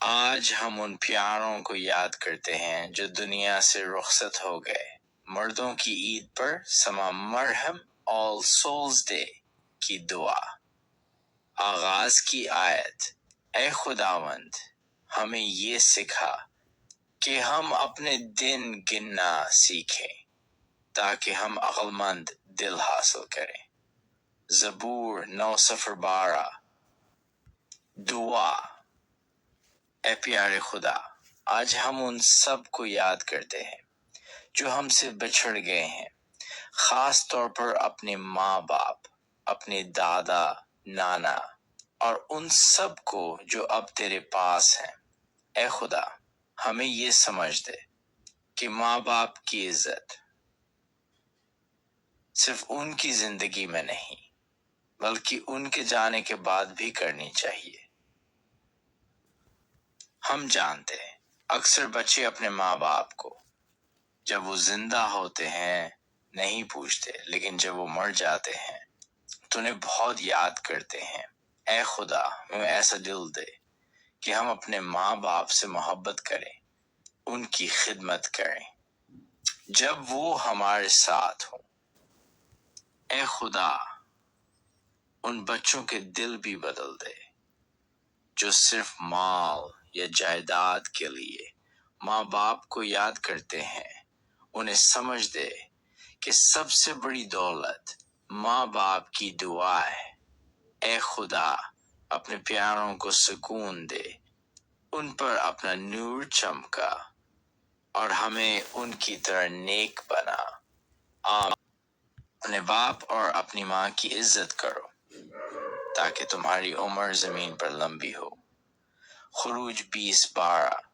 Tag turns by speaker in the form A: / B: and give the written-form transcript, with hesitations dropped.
A: آج ہم ان پیاروں کو یاد کرتے ہیں جو دنیا سے رخصت ہو گئے۔ مردوں کی عید پر سما مرہم آل سولز ڈے کی دعا۔ آغاز کی آیت: اے خداوند ہمیں یہ سکھا کہ ہم اپنے دن گننا سیکھیں تاکہ ہم عقلمند دل حاصل کریں۔ زبور 9:12۔ دعا۔ اے پیارے خدا، آج ہم ان سب کو یاد کرتے ہیں جو ہم سے بچھڑ گئے ہیں، خاص طور پر اپنے ماں باپ، اپنے دادا نانا اور ان سب کو جو اب تیرے پاس ہیں۔ اے خدا، ہمیں یہ سمجھ دے کہ ماں باپ کی عزت صرف ان کی زندگی میں نہیں بلکہ ان کے جانے کے بعد بھی کرنی چاہیے۔ ہم جانتے ہیں اکثر بچے اپنے ماں باپ کو جب وہ زندہ ہوتے ہیں نہیں پوچھتے، لیکن جب وہ مر جاتے ہیں تو انہیں بہت یاد کرتے ہیں۔ اے خدا، ہمیں ایسا دل دے کہ ہم اپنے ماں باپ سے محبت کریں، ان کی خدمت کریں جب وہ ہمارے ساتھ ہوں۔ اے خدا، ان بچوں کے دل بھی بدل دے جو صرف مال یا جائیداد کے لیے ماں باپ کو یاد کرتے ہیں۔ انہیں سمجھ دے کہ سب سے بڑی دولت ماں باپ کی دعا ہے۔ اے خدا، اپنے پیاروں کو سکون دے، ان پر اپنا نور چمکا اور ہمیں ان کی طرح نیک بنا۔ آمین۔ اپنے باپ اور اپنی ماں کی عزت کرو تاکہ تمہاری عمر زمین پر لمبی ہو۔ خروج 20:12۔